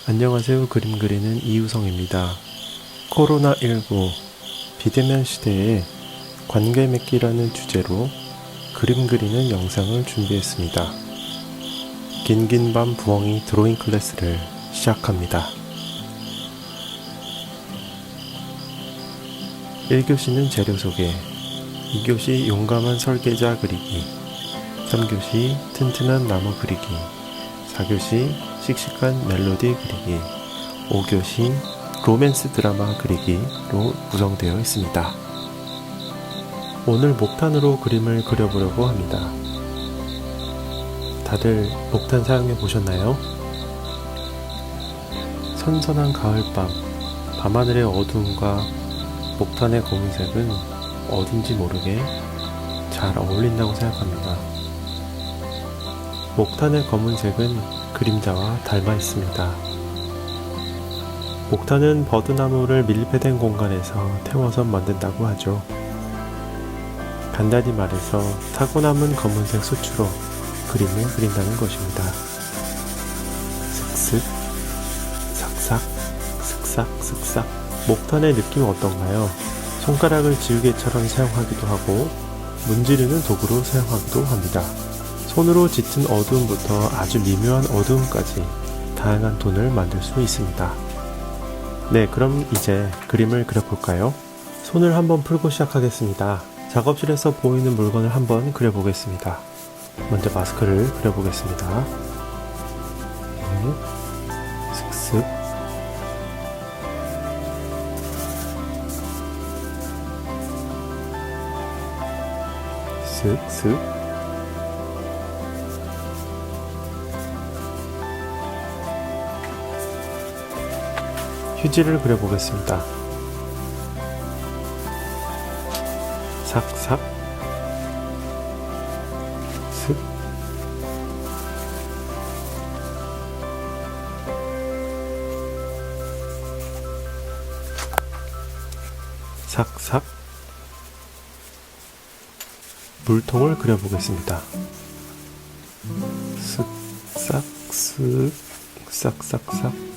안녕하세요. 그림 그리는 이우성입니다. 코로나19 비대면 시대에 관계 맺기라는 주제로 그림 그리는 영상을 준비했습니다. 긴긴 밤 부엉이 드로잉 클래스를 시작합니다. 1교시는 재료 소개, 2교시 용감한 설계자 그리기, 3교시 튼튼한 나무 그리기, 4교시 씩씩한 멜로디 그리기, 5교시 로맨스 드라마 그리기로 구성되어 있습니다. 오늘 목탄으로 그림을 그려보려고 합니다. 다들 목탄 사용해 보셨나요? 선선한 가을밤, 밤하늘의 어두움과 목탄의 검은색은 어딘지 모르게 잘 어울린다고 생각합니다. 목탄의 검은색은 그림자와 닮아 있습니다. 목탄은 버드나무를 밀폐된 공간에서 태워서 만든다고 하죠. 간단히 말해서 타고남은 검은색 수초로 그림을 그린다는 것입니다. 슥슥, 삭삭, 슥삭, 슥삭. 목탄의 느낌은 어떤가요? 손가락을 지우개처럼 사용하기도 하고 문지르는 도구로 사용하기도 합니다. 손으로 짙은 어두움부터 아주 미묘한 어두움까지 다양한 톤을 만들 수 있습니다. 네, 그럼 이제 그림을 그려볼까요? 손을 한번 풀고 시작하겠습니다. 작업실에서 보이는 물건을 한번 그려보겠습니다. 먼저 마스크를 그려보겠습니다. 네, 슥슥, 슥슥. 휴지를 그려보겠습니다. 삭삭, 슥, 삭삭. 물통을 그려보겠습니다. 슥싹, 슥, 싹싹싹.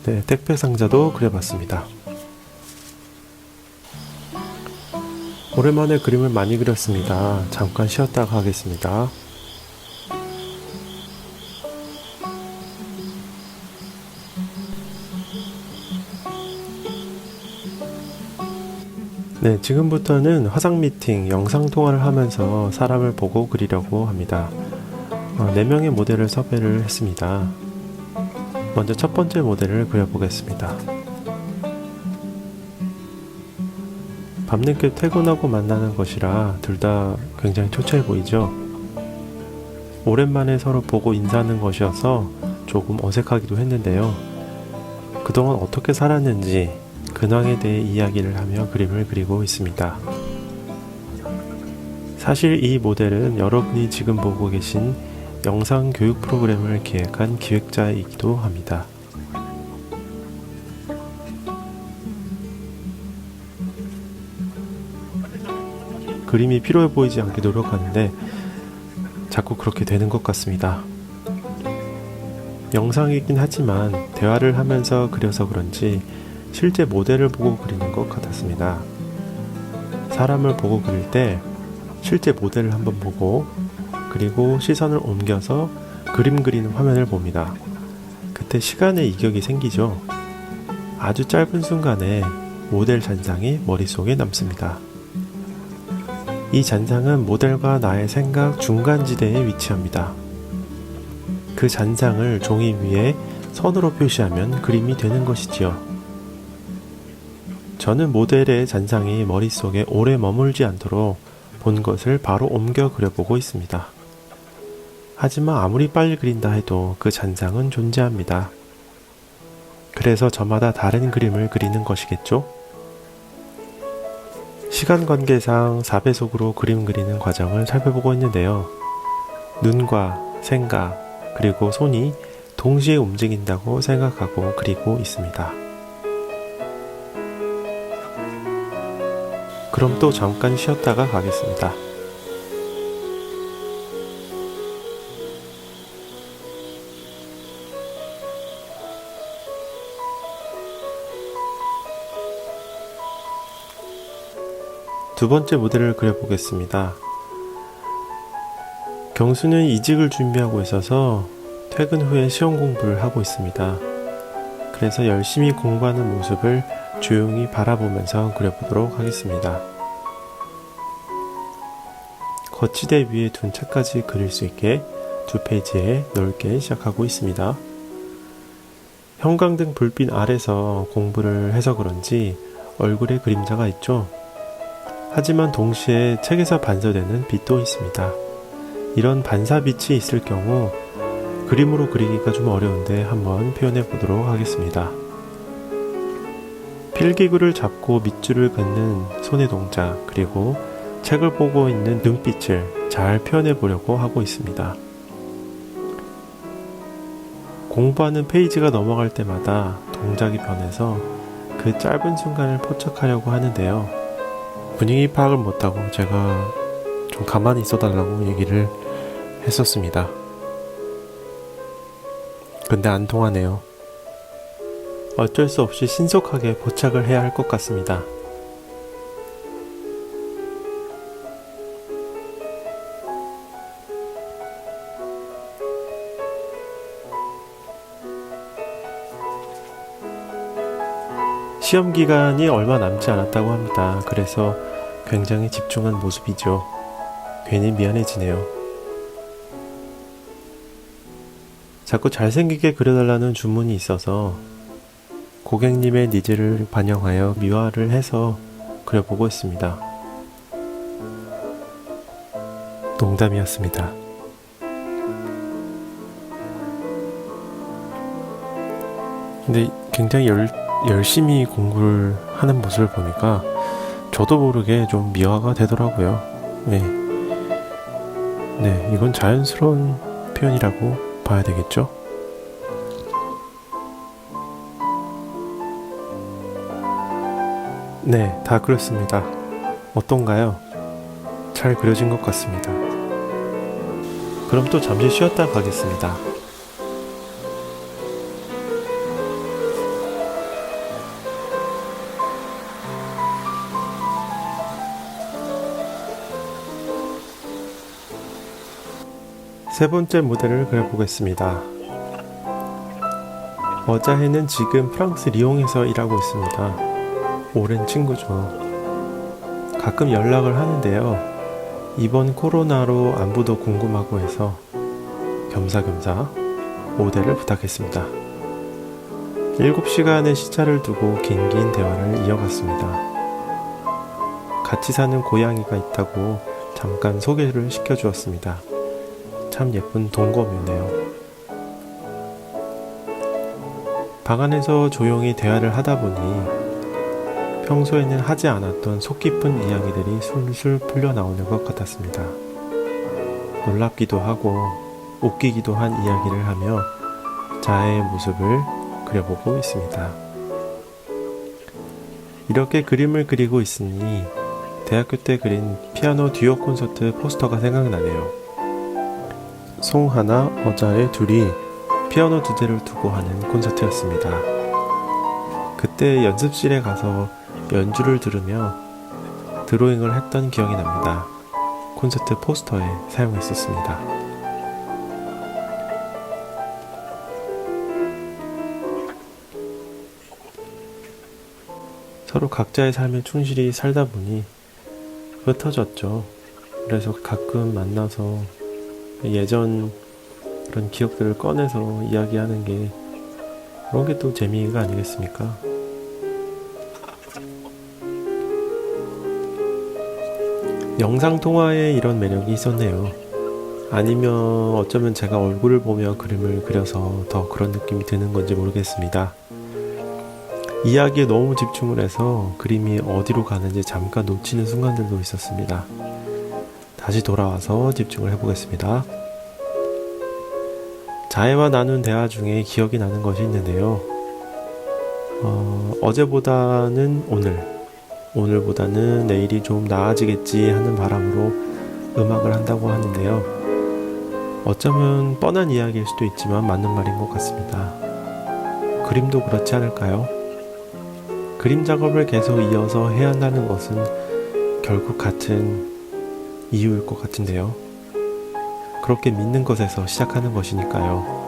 네, 택배 상자도 그려봤습니다. 오랜만에 그림을 많이 그렸습니다. 잠깐 쉬었다가 하겠습니다. 네, 지금부터는 화상 미팅, 영상 통화를 하면서 사람을 보고 그리려고 합니다. 4명의 모델을 섭외를 했습니다. 먼저 첫 번째 모델을 그려보겠습니다. 밤늦게 퇴근하고 만나는 것이라 둘 다 굉장히 초췌해 보이죠? 오랜만에 서로 보고 인사하는 것이어서 조금 어색하기도 했는데요. 그동안 어떻게 살았는지 근황에 대해 이야기를 하며 그림을 그리고 있습니다. 사실 이 모델은 여러분이 지금 보고 계신 영상 교육 프로그램을 기획한 기획자이기도 합니다. 그림이 필요해 보이지 않게 노력하는데 자꾸 그렇게 되는 것 같습니다. 영상이긴 하지만 대화를 하면서 그려서 그런지 실제 모델을 보고 그리는 것 같았습니다. 사람을 보고 그릴 때 실제 모델을 한번 보고 그리고 시선을 옮겨서 그림 그리는 화면을 봅니다. 그때 시간의 이격이 생기죠. 아주 짧은 순간에 모델 잔상이 머릿속에 남습니다. 이 잔상은 모델과 나의 생각 중간지대에 위치합니다. 그 잔상을 종이 위에 선으로 표시하면 그림이 되는 것이지요. 저는 모델의 잔상이 머릿속에 오래 머물지 않도록 본 것을 바로 옮겨 그려보고 있습니다. 하지만 아무리 빨리 그린다 해도 그 잔상은 존재합니다. 그래서 저마다 다른 그림을 그리는 것이겠죠? 시간 관계상 4배속으로 그림 그리는 과정을 살펴보고 있는데요. 눈과 생각, 그리고 손이 동시에 움직인다고 생각하고 그리고 있습니다. 그럼 또 잠깐 쉬었다가 가겠습니다. 두 번째 모델을 그려보겠습니다. 경수는 이직을 준비하고 있어서 퇴근 후에 시험 공부를 하고 있습니다. 그래서 열심히 공부하는 모습을 조용히 바라보면서 그려보도록 하겠습니다. 거치대 위에 둔 책까지 그릴 수 있게 두 페이지에 넓게 시작하고 있습니다. 형광등 불빛 아래서 공부를 해서 그런지 얼굴에 그림자가 있죠. 하지만 동시에 책에서 반사되는 빛도 있습니다. 이런 반사빛이 있을 경우 그림으로 그리기가 좀 어려운데 한번 표현해 보도록 하겠습니다. 필기구를 잡고 밑줄을 긋는 손의 동작, 그리고 책을 보고 있는 눈빛을 잘 표현해 보려고 하고 있습니다. 공부하는 페이지가 넘어갈 때마다 동작이 변해서 그 짧은 순간을 포착하려고 하는데요. 분위기 파악을 못하고 제가 좀 가만히 있어달라고 얘기를 했었습니다. 근데 안 통하네요. 어쩔 수 없이 신속하게 포착을 해야 할 것 같습니다. 시험 기간이 얼마 남지 않았다고 합니다. 그래서 굉장히 집중한 모습이죠. 괜히 미안해지네요. 자꾸 잘생기게 그려달라는 주문이 있어서 고객님의 니즈를 반영하여 미화를 해서 그려보고 있습니다. 농담이었습니다. 근데 굉장히 열심히 공부를 하는 모습을 보니까 저도 모르게 좀 미화가 되더라고요. 네, 이건 자연스러운 표현이라고 봐야 되겠죠? 네, 다 그렸습니다. 어떤가요? 잘 그려진 것 같습니다. 그럼 또 잠시 쉬었다 가겠습니다. 세 번째 모델을 그려보겠습니다. 어자해는 지금 프랑스 리옹에서 일하고 있습니다. 오랜 친구죠. 가끔 연락을 하는데요. 이번 코로나로 안부도 궁금하고 해서 겸사겸사 모델을 부탁했습니다. 7시간의 시차를 두고 긴긴 대화를 이어갔습니다. 같이 사는 고양이가 있다고 잠깐 소개를 시켜주었습니다. 참 예쁜 동거묘네요. 방 안에서 조용히 대화를 하다 보니 평소에는 하지 않았던 속 깊은 이야기들이 술술 풀려 나오는 것 같았습니다. 놀랍기도 하고 웃기기도 한 이야기를 하며 자아의 모습을 그려보고 있습니다. 이렇게 그림을 그리고 있으니 대학교 때 그린 피아노 듀오 콘서트 포스터가 생각나네요. 송하나, 어자의 둘이 피아노 2대를 두고 하는 콘서트였습니다. 그때 연습실에 가서 연주를 들으며 드로잉을 했던 기억이 납니다. 콘서트 포스터에 사용했었습니다. 서로 각자의 삶에 충실히 살다 보니 흩어졌죠. 그래서 가끔 만나서 예전 그런 기억들을 꺼내서 이야기하는 게 그런 게 또 재미가 아니겠습니까? 영상통화에 이런 매력이 있었네요. 아니면 어쩌면 제가 얼굴을 보며 그림을 그려서 더 그런 느낌이 드는 건지 모르겠습니다. 이야기에 너무 집중을 해서 그림이 어디로 가는지 잠깐 놓치는 순간들도 있었습니다. 다시 돌아와서 집중을 해보겠습니다. 자해와 나눈 대화 중에 기억이 나는 것이 있는데요. 어제보다는 오늘보다는 내일이 좀 나아지겠지 하는 바람으로 음악을 한다고 하는데요. 어쩌면 뻔한 이야기일 수도 있지만 맞는 말인 것 같습니다. 그림도 그렇지 않을까요? 그림 작업을 계속 이어서 해야 한다는 것은 결국 같은 이유일 것 같은데요. 그렇게 믿는 것에서 시작하는 것이니까요.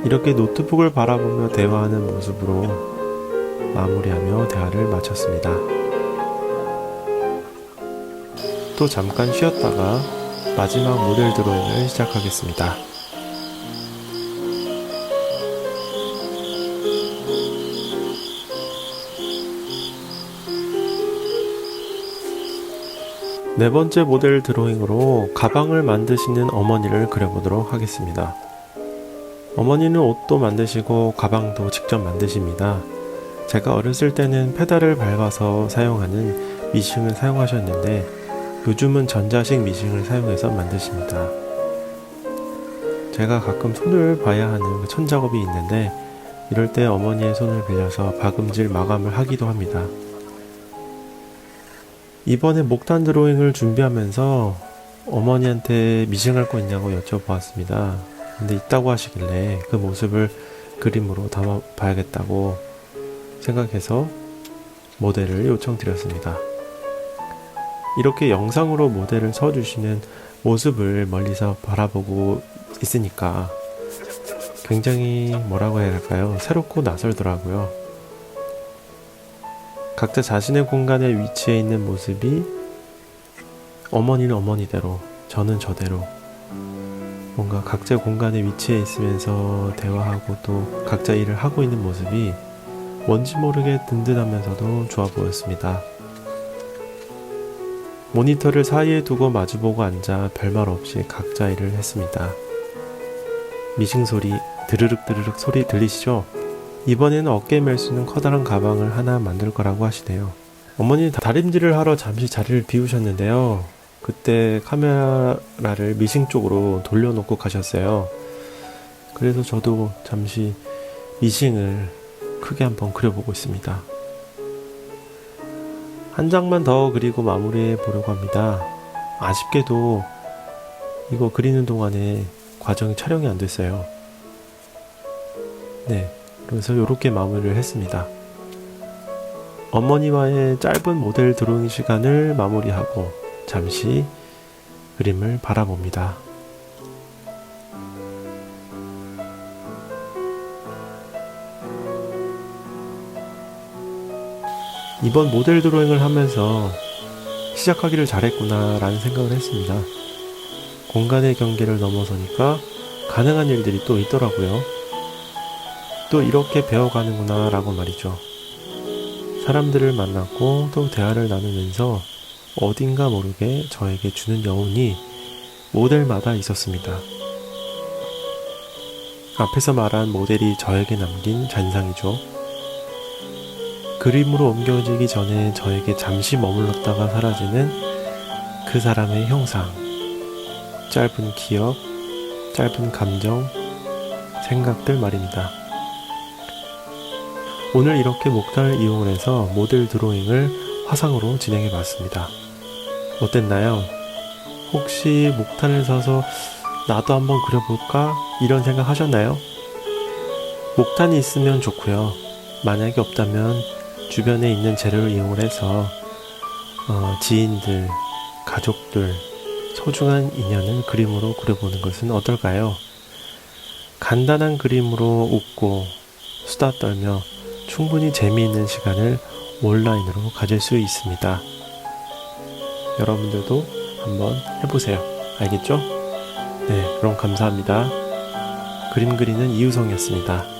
이렇게 노트북을 바라보며 대화하는 모습으로 마무리하며 대화를 마쳤습니다. 또 잠깐 쉬었다가 마지막 모델 드로잉을 시작하겠습니다. 네 번째 모델 드로잉으로 가방을 만드시는 어머니를 그려보도록 하겠습니다. 어머니는 옷도 만드시고 가방도 직접 만드십니다. 제가 어렸을 때는 페달을 밟아서 사용하는 미싱을 사용하셨는데 요즘은 전자식 미싱을 사용해서 만드십니다. 제가 가끔 손을 봐야 하는 천작업이 있는데 이럴 때 어머니의 손을 빌려서 박음질 마감을 하기도 합니다. 이번에 목탄 드로잉을 준비하면서 어머니한테 미싱할 거 있냐고 여쭤보았습니다. 근데 있다고 하시길래 그 모습을 그림으로 담아 봐야겠다고 생각해서 모델을 요청드렸습니다. 이렇게 영상으로 모델을 서주시는 모습을 멀리서 바라보고 있으니까 굉장히 뭐라고 해야 할까요? 새롭고 낯설더라고요. 각자 자신의 공간에 위치해 있는 모습이 어머니는 어머니대로, 저는 저대로 뭔가 각자 공간에 위치해 있으면서 대화하고 또 각자 일을 하고 있는 모습이 뭔지 모르게 든든하면서도 좋아 보였습니다. 모니터를 사이에 두고 마주보고 앉아 별말 없이 각자 일을 했습니다. 미싱 소리, 드르륵 드르륵 소리 들리시죠? 이번에는 어깨에 멜 수 있는 커다란 가방을 하나 만들 거라고 하시네요. 어머니는 다림질을 하러 잠시 자리를 비우셨는데요. 그때 카메라를 미싱 쪽으로 돌려놓고 가셨어요. 그래서 저도 잠시 미싱을 크게 한번 그려보고 있습니다. 한 장만 더 그리고 마무리해 보려고 합니다. 아쉽게도 이거 그리는 동안에 과정이 촬영이 안 됐어요. 네, 그래서 이렇게 마무리를 했습니다. 어머니와의 짧은 모델 드로잉 시간을 마무리하고 잠시 그림을 바라봅니다. 이번 모델 드로잉을 하면서 시작하기를 잘했구나 라는 생각을 했습니다. 공간의 경계를 넘어서니까 가능한 일들이 또 있더라고요. 또 이렇게 배워가는구나 라고 말이죠. 사람들을 만났고 또 대화를 나누면서 어딘가 모르게 저에게 주는 여운이 모델마다 있었습니다. 앞에서 말한 모델이 저에게 남긴 잔상이죠. 그림으로 옮겨지기 전에 저에게 잠시 머물렀다가 사라지는 그 사람의 형상, 짧은 기억, 짧은 감정, 생각들 말입니다. 오늘 이렇게 목탄을 이용해서 모델 드로잉을 화상으로 진행해 봤습니다. 어땠나요? 혹시 목탄을 사서 나도 한번 그려볼까? 이런 생각 하셨나요? 목탄이 있으면 좋고요. 만약에 없다면 주변에 있는 재료를 이용을 해서 지인들, 가족들, 소중한 인연을 그림으로 그려보는 것은 어떨까요? 간단한 그림으로 웃고 수다 떨며 충분히 재미있는 시간을 온라인으로 가질 수 있습니다. 여러분들도 한번 해보세요. 알겠죠? 네, 그럼 감사합니다. 그림 그리는 이유성이었습니다.